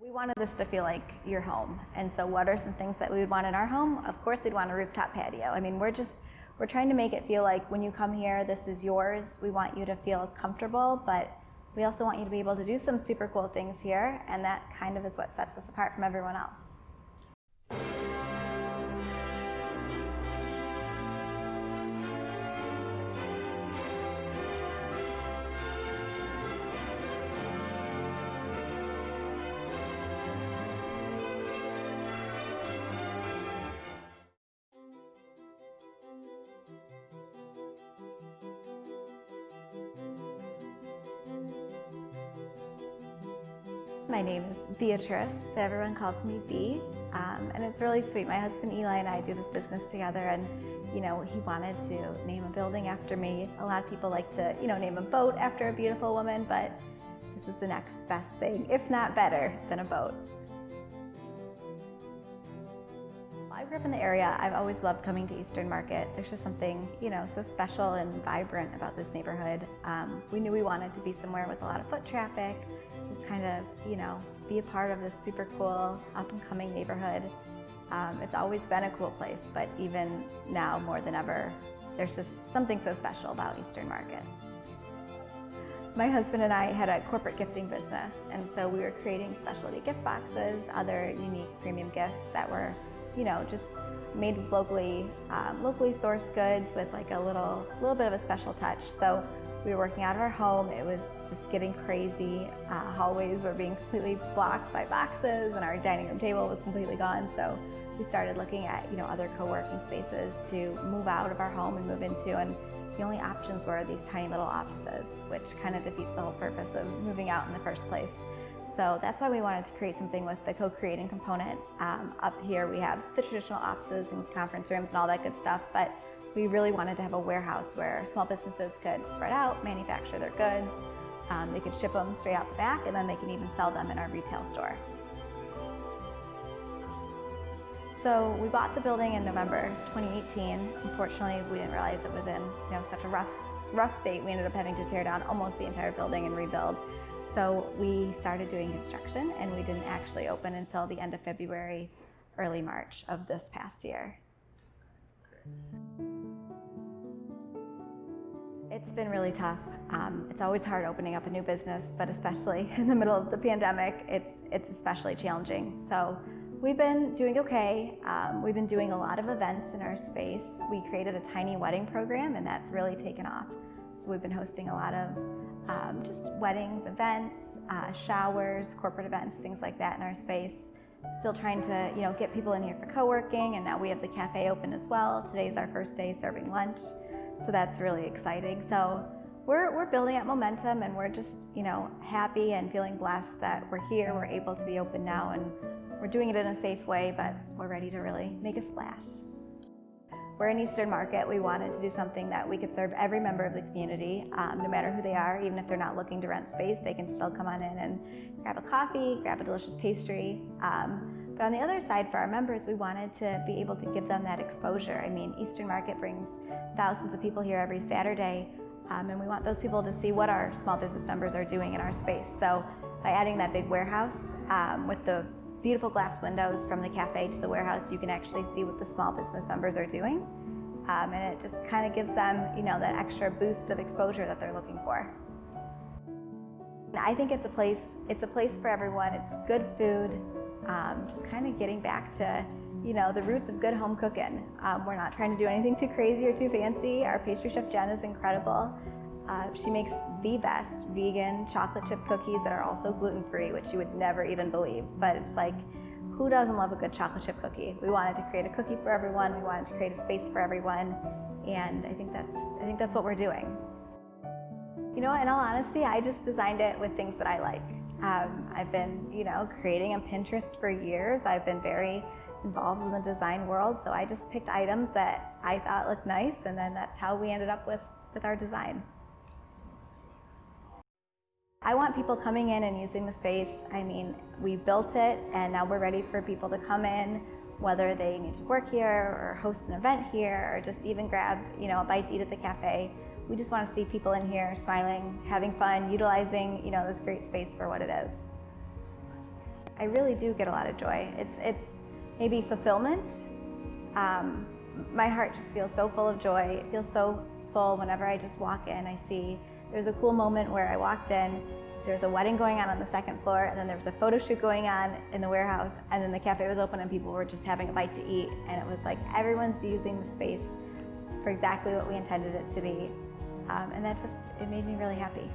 We wanted this to feel like your home, and so what are some things that we would want in our home? Of course, we'd want a rooftop patio. I mean, we're trying to make it feel like when you come here, this is yours. We want you to feel comfortable, but we also want you to be able to do some super cool things here, and that kind of is what sets us apart from everyone else. My name is Beatrice, but everyone calls me Bee, and it's really sweet. My husband Eli and I do this business together, and he wanted to name a building after me. A lot of people like to name a boat after a beautiful woman, but this is the next best thing, if not better than a boat. I grew up in the area. I've always loved coming to Eastern Market. There's just something so special and vibrant about this neighborhood. We knew we wanted to be somewhere with a lot of foot traffic, just kind of be a part of this super cool up and coming neighborhood. It's always been a cool place, but even now more than ever, there's just something so special about Eastern Market. My husband and I had a corporate gifting business, and so we were creating specialty gift boxes, other unique premium gifts that were just made with locally sourced goods with like a little bit of a special touch. So we were working out of our home. It was just getting crazy. Hallways were being completely blocked by boxes, and our dining room table was completely gone. So we started looking at other co-working spaces to move out of our home and move into, and the only options were these tiny little offices, which kind of defeats the whole purpose of moving out in the first place. So that's why we wanted to create something with the co-creating component. Up here we have the traditional offices and conference rooms and all that good stuff, but we really wanted to have a warehouse where small businesses could spread out, manufacture their goods. They could ship them straight out the back, and then they can even sell them in our retail store. So we bought the building in November 2018. Unfortunately, we didn't realize it was in such a rough state. We ended up having to tear down almost the entire building and rebuild. So we started doing construction, and we didn't actually open until the end of February, early March of this past year. It's been really tough. It's always hard opening up a new business, but especially in the middle of the pandemic, it's especially challenging. So we've been doing okay. We've been doing a lot of events in our space. We created a tiny wedding program, and that's really taken off. So we've been hosting a lot of just weddings, events, showers, corporate events, things like that in our space. Still trying to get people in here for co-working, and now we have the cafe open as well. Today's our first day serving lunch, so that's really exciting. So we're building up momentum, and we're just happy and feeling blessed that we're here, we're able to be open now, and we're doing it in a safe way, but we're ready to really make a splash. We're in Eastern Market. We wanted to do something that we could serve every member of the community, no matter who they are. Even if they're not looking to rent space, they can still come on in and grab a coffee, grab a delicious pastry. But on the other side, for our members, we wanted to be able to give them that exposure. I mean, Eastern Market brings thousands of people here every Saturday, and we want those people to see what our small business members are doing in our space. So by adding that big warehouse with the beautiful glass windows from the cafe to the warehouse, you can actually see what the small business members are doing, and it just kind of gives them that extra boost of exposure that they're looking for. And I think it's a place for everyone. It's good food, just kind of getting back to the roots of good home cooking. We're not trying to do anything too crazy or too fancy. Our pastry chef Jen is incredible. She makes the best vegan chocolate chip cookies that are also gluten-free, which you would never even believe. But it's like, who doesn't love a good chocolate chip cookie? We wanted to create a cookie for everyone. We wanted to create a space for everyone, and I think that's what we're doing. In all honesty, I just designed it with things that I like. I've been creating on Pinterest for years. I've been very involved in the design world, so I just picked items that I thought looked nice, and then that's how we ended up with our design. I want people coming in and using the space. I mean, we built it, and now we're ready for people to come in, whether they need to work here or host an event here or just even grab a bite to eat at the cafe. We just want to see people in here smiling, having fun, utilizing this great space for what it is. I really do get a lot of joy. It's maybe fulfillment. My heart just feels so full of joy. It feels so full whenever I just walk in. I see there's a cool moment where I walked in, there's a wedding going on the second floor, and then there was a photo shoot going on in the warehouse, and then the cafe was open and people were just having a bite to eat, and it was like everyone's using the space for exactly what we intended it to be. And that just, it made me really happy.